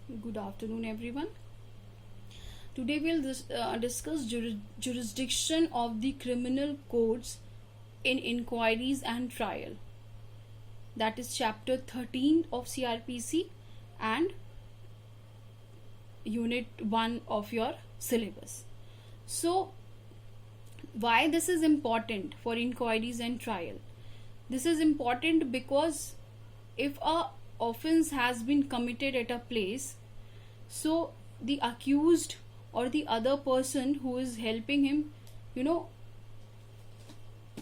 Good afternoon, everyone. Today we'll discuss jurisdiction of the criminal courts in inquiries and trial. That is chapter 13 of CRPC and unit 1 of your syllabus. So, why this is important for inquiries and trial? This is important because if a offense has been committed at a place, so the accused or the other person who is helping him,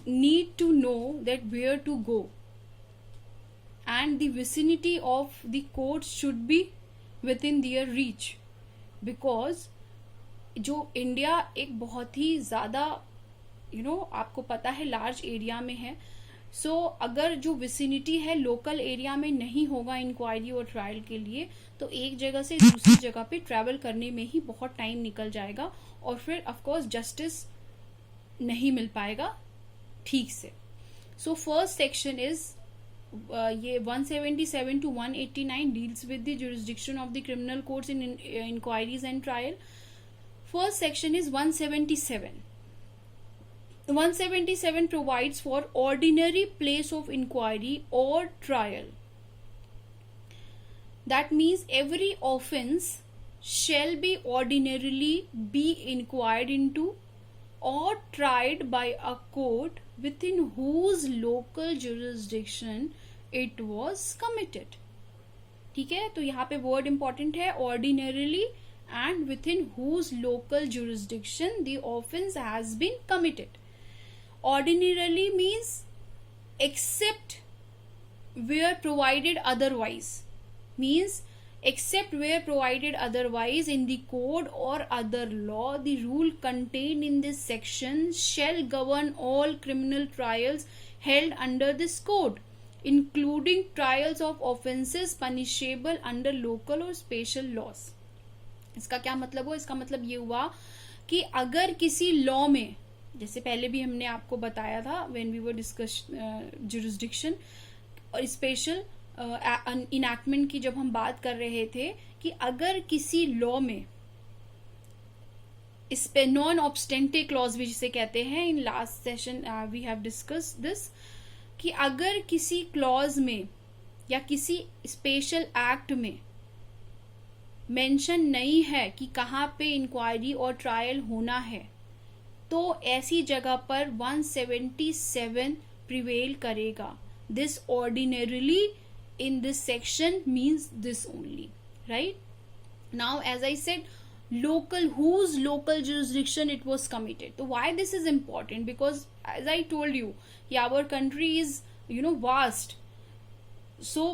need to know that where to go, and the vicinity of the court should be within their reach, because जो India एक बहुत ही ज़्यादा आपको पता है large area में है. सो अगर जो विसिनिटी है लोकल एरिया में नहीं होगा इंक्वायरी और ट्रायल के लिए, तो एक जगह से दूसरी जगह पे ट्रैवल करने में ही बहुत टाइम निकल जाएगा और फिर ऑफकोर्स जस्टिस नहीं मिल पाएगा ठीक से. सो फर्स्ट सेक्शन इज ये 177 to 189 deals with the jurisdiction of the criminal courts in inquiries and trial. First section is 177. 177 provides for ordinary place of inquiry or trial. That means every offense shall be ordinarily be inquired into or tried by a court within whose local jurisdiction it was committed. ठीक है, तो यहाँ पे word important है ordinarily and within whose local jurisdiction the offense has been committed. Ordinarily means except where provided otherwise, means except where provided otherwise in the code or other law, the rule contained in this section shall govern all criminal trials held under this code, including trials of offenses punishable under local or special laws. इसका क्या मतलब हुआ? इसका मतलब ये हुआ कि अगर किसी लॉ में, जैसे पहले भी हमने आपको बताया था when we were discuss jurisdiction और स्पेशल इनैक्टमेंट की जब हम बात कर रहे थे, कि अगर किसी लॉ में इस पे नॉन ऑब्स्टेंटे क्लॉज भी जिसे कहते हैं, in last session we have discuss this, कि अगर किसी क्लॉज में या किसी स्पेशल एक्ट में मेंशन नहीं है कि कहाँ पे इंक्वायरी और ट्रायल होना है, तो ऐसी जगह पर 177 प्रिवेल करेगा. This ordinarily in this section means this only, right. Now as I said, local, whose local jurisdiction it was committed. So why this is important? Because as I told you, our country is vast. So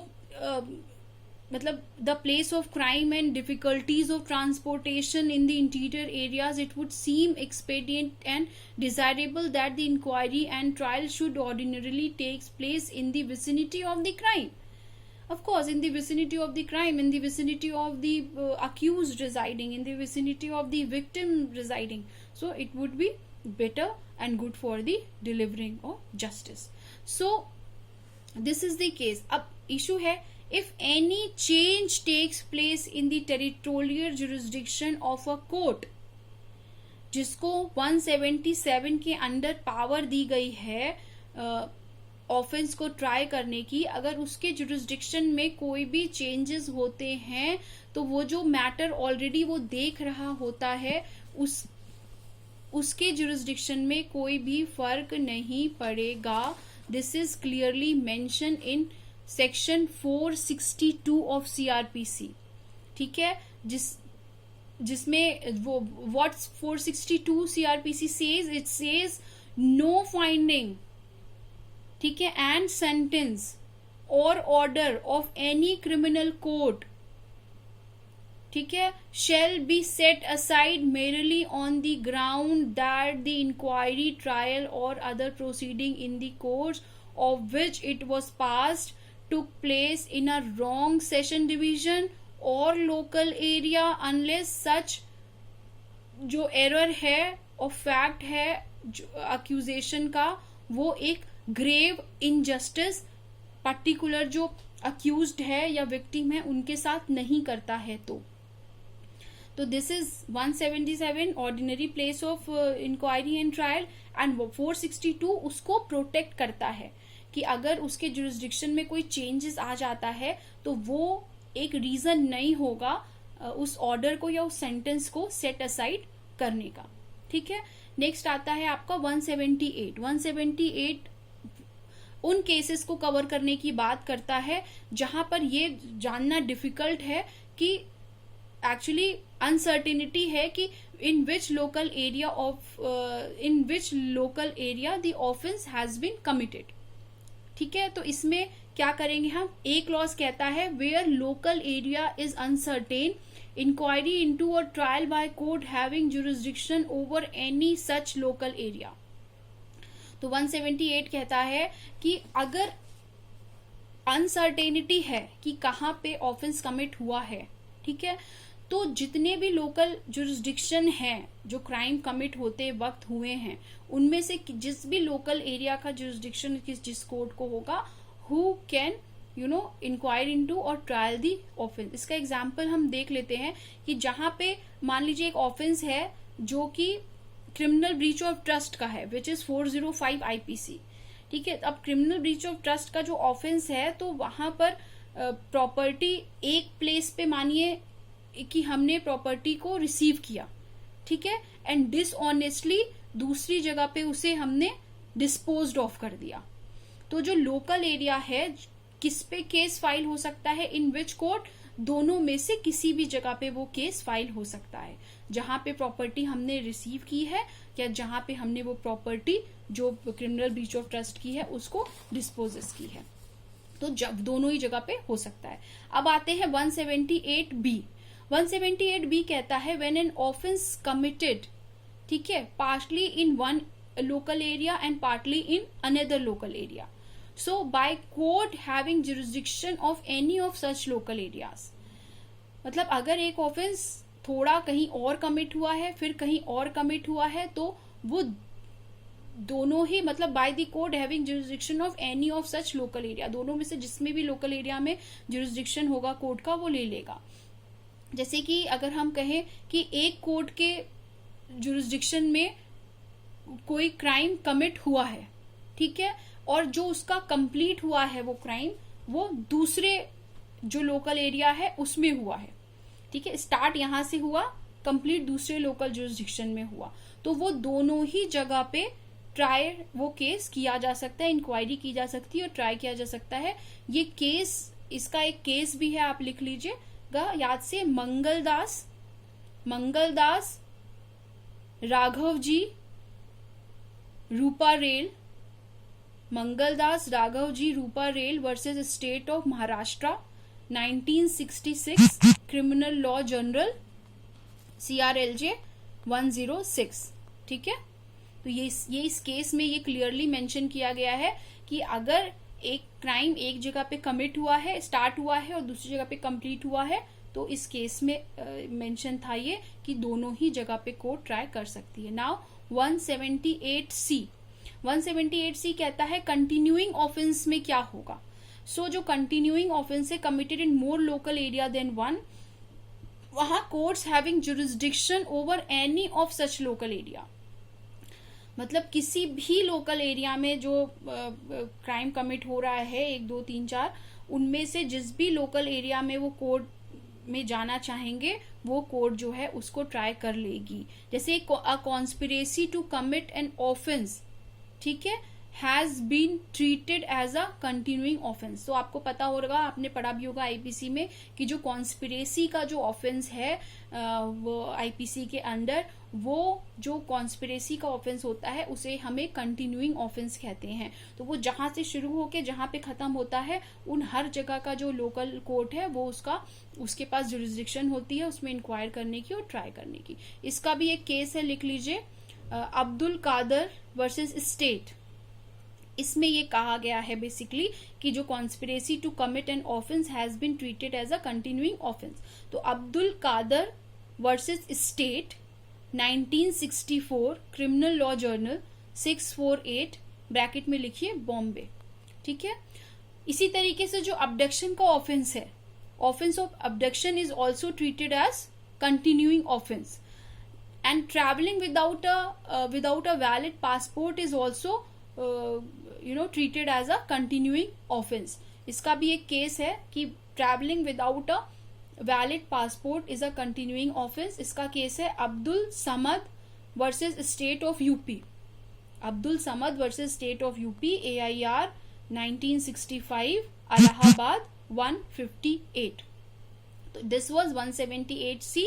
मतलब the place of crime and difficulties of transportation in the interior areas, it would seem expedient and desirable that the inquiry and trial should ordinarily take place in the vicinity of the crime. Of course, in the vicinity of the crime, in the vicinity of the accused residing, in the vicinity of the victim residing. So it would be better and good for the delivering of justice. So this is the case. अब issue है, if any change takes place in the territorial jurisdiction of a court, जिसको 177 के under power दी गई है offence को try करने की, अगर उसके जुरिस्डिक्शन में कोई भी चेंजेस होते हैं तो वो जो मैटर ऑलरेडी वो देख रहा होता है उसके जुरिस्डिक्शन में कोई भी फर्क नहीं पड़ेगा. This is clearly mention in section 462 of CRPC. ठीक है, जिसमें वो what 462 CRPC says, it says know finding, ठीक है, एंड सेंटेंस और order of any criminal court, ठीक है, shall be set aside merely on the ground that the inquiry, trial or other proceeding in the course of which it was passed took place in a wrong session division or local area, unless such जो error है और fact है accusation का वो एक grave injustice particular जो accused है या विक्टिम है उनके साथ नहीं करता है तो this is 177 ordinary place of inquiry and trial, and 462 उसको प्रोटेक्ट करता है कि अगर उसके जुरिस्डिक्शन में कोई चेंजेस आ जाता है तो वो एक रीजन नहीं होगा उस ऑर्डर को या उस सेंटेंस को सेट असाइड करने का। ठीक है, नेक्स्ट आता है आपका 178। 178 उन केसेस को कवर करने की बात करता है जहां पर ये जानना डिफिकल्ट है कि एक्चुअली अनसर्टेनिटी है कि in which local area the offence has been committed. ठीक है, तो इसमें क्या करेंगे हम, ए क्लॉज कहता है where local area is uncertain, inquiry into a trial by court having jurisdiction over any such local area. तो 178 कहता है कि अगर अनसर्टेनिटी है कि कहाँ पे ऑफेंस कमिट हुआ है, ठीक है, तो जितने भी लोकल जुरिस्डिक्शन हैं जो क्राइम कमिट होते वक्त हुए हैं उनमें से जिस भी लोकल एरिया का जुरिस्डिक्शन जिस कोर्ट को होगा, हु कैन इंक्वायर इनटू और ट्रायल दी ऑफेंस। इसका एग्जांपल हम देख लेते हैं कि जहां पे मान लीजिए एक ऑफेंस है जो कि क्रिमिनल ब्रीच ऑफ ट्रस्ट का है, विच इज 405 IPC। ठीक है, अब क्रिमिनल ब्रीच ऑफ ट्रस्ट का जो ऑफेंस है तो वहां पर प्रॉपर्टी एक प्लेस पे मानिए कि हमने प्रॉपर्टी को रिसीव किया, ठीक है, एंड डिसऑनेस्टली दूसरी जगह पे उसे हमने डिस्पोज्ड ऑफ कर दिया। तो जो लोकल एरिया है किस पे केस फाइल हो सकता है, इन विच कोर्ट, दोनों में से किसी भी जगह पे वो केस फाइल हो सकता है, जहां पे प्रॉपर्टी हमने रिसीव की है या जहां पे हमने वो प्रॉपर्टी जो क्रिमिनल ब्रीच ऑफ ट्रस्ट की है उसको डिस्पोजेस की है। तो जब दोनों ही जगह पे हो सकता है। अब आते हैं 178B। 178B कहता है व्हेन एन ऑफेंस कमिटेड, ठीक है, partly in one local area and partly in another local area, so bye court having jurisdiction of any of such local areas. मतलब अगर एक ऑफेंस थोड़ा कहीं और कमिट हुआ है फिर कहीं और कमिट हुआ है तो वो दोनों ही, मतलब bye the court having jurisdiction of any of such local area, दोनों में से जिसमें भी लोकल एरिया में जुरिस्डिक्शन होगा कोर्ट का वो ले लेगा। जैसे कि अगर हम कहें कि एक कोर्ट के जुरिस्डिक्शन में कोई क्राइम कमिट हुआ है, ठीक है, और जो उसका कंप्लीट हुआ है वो क्राइम वो दूसरे जो लोकल एरिया है उसमें हुआ है, ठीक है, स्टार्ट यहां से हुआ, कंप्लीट दूसरे लोकल जुरिस्डिक्शन में हुआ, तो वो दोनों ही जगह पे ट्राई वो केस किया जा सकता है, इंक्वायरी की जा सकती है और ट्राई किया जा सकता है। ये केस, इसका एक केस भी है, आप लिख लीजिएगा याद से, Mangaldas Raghavji Ruparel, Mangaldas Raghavji Ruparel versus state of Maharashtra 1966, criminal law journal CRLJ 106। ठीक है, तो ये इस केस में ये क्लियरली मेंशन किया गया है कि अगर एक क्राइम एक जगह पे कमिट हुआ है, स्टार्ट हुआ है और दूसरी जगह पे कंप्लीट हुआ है, तो इस केस में मेंशन था ये कि दोनों ही जगह पे कोर्ट ट्राई कर सकती है। Now 178C। 178C कहता है कंटिन्यूइंग ऑफेंस में क्या होगा। सो जो कंटिन्यूइंग ऑफेंस है committed in more local area than one, वहां courts having jurisdiction over any of such local area, मतलब किसी भी लोकल एरिया में जो क्राइम कमिट हो रहा है 1 2 3 4, उनमें से जिस भी लोकल एरिया में वो कोर्ट में जाना चाहेंगे वो कोर्ट जो है उसको ट्राई कर लेगी। जैसे a conspiracy to commit an offence, ठीक है, has been treated as a continuing offence. तो आपको पता होगा, आपने पढ़ा भी होगा आईपीसी में कि जो कॉन्स्पिरेसी का जो ऑफेंस है वो आईपीसी के अंडर, वो जो कॉन्स्पिरेसी का ऑफेंस होता है उसे हमें कंटिन्यूइंग ऑफेंस कहते हैं। तो वो जहां से शुरू होके जहां पे खत्म होता है उन हर जगह का जो लोकल कोर्ट है वो उसके पास जुरिस्डिक्शन होती है उसमें इंक्वायर करने की और ट्राई करने की। इसका भी एक केस है, लिख लीजिए, अब्दुल कादर वर्सेस स्टेट। इसमें ये कहा गया है बेसिकली कि जो conspiracy to commit an offence has been treated as a continuing offence. तो Abdul Kadar versus state 1964, criminal law journal 648, bracket में लिखिए बॉम्बे। ठीक है, इसी तरीके से जो अबडक्शन का ऑफेंस है, offence of abduction is also treated as continuing offence, and travelling without a valid passport is also treated as a continuing offence. इसका भी एक केस है कि travelling without a valid passport is a continuing offence. इसका case है Abdul Samad versus state of UP. Abdul Samad versus state of UP, AIR 1965, Allahabad 158. So this was 178C,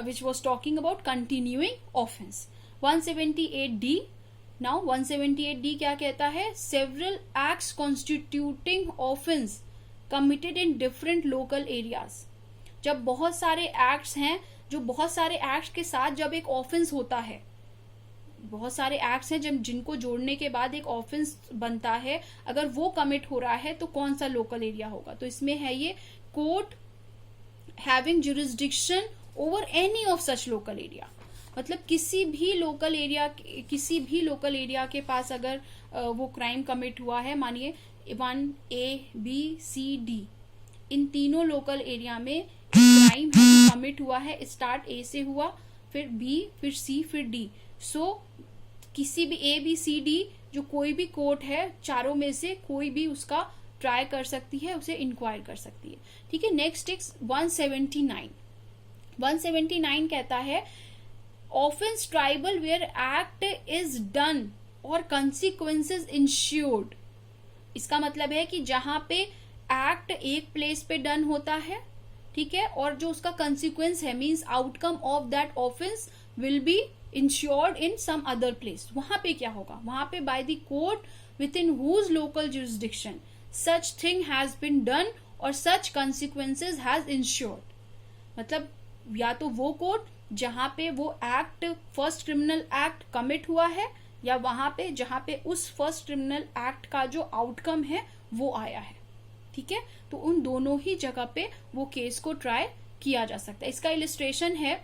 which was talking about continuing offense. 178D. Now 178D क्या कहता है? Several acts constituting offense committed in different local areas. जब बहुत सारे acts हैं, जो बहुत सारे एक्ट्स के साथ जब एक ऑफेंस होता है, बहुत सारे एक्ट्स हैं जब जिनको जोड़ने के बाद एक ऑफेंस बनता है, अगर वो कमिट हो रहा है तो कौन सा लोकल एरिया होगा? तो इसमें है ये court having jurisdiction over any of such local area. मतलब किसी भी लोकल एरिया के पास अगर वो क्राइम कमिट हुआ है, मानिए 1A, B, C, D, इन तीनों लोकल एरिया में क्राइम है जो कमिट हुआ है, स्टार्ट A से हुआ, फिर B, फिर C, फिर D. सो किसी भी A, B, C, D जो कोई भी कोर्ट है, चारों में से कोई भी उसका ट्राई कर सकती है, उसे इंक्वायर कर सकती है. ठीक है. Next is 179. 179 कहता है offence triable where act is done और कंसिक्वेंसेस इंश्योर्ड. इसका मतलब है कि जहां पे एक्ट एक प्लेस पे डन होता है, ठीक है, और जो उसका कंसिक्वेंस है, means outcome of that offence will be ensued in some other place. वहां पे क्या होगा? वहां पे by the court within whose local jurisdiction such thing has been done और सच कंसिक्वेंसेस हैज इंश्योर्ड. मतलब या तो वो कोर्ट जहां पे वो act, first criminal act commit हुआ है, या वहां पे जहां पे उस फर्स्ट क्रिमिनल एक्ट का जो आउटकम है वो आया है. ठीक है. तो उन दोनों ही जगह पे वो केस को ट्राई किया जा सकता है. इसका इलिस्ट्रेशन है,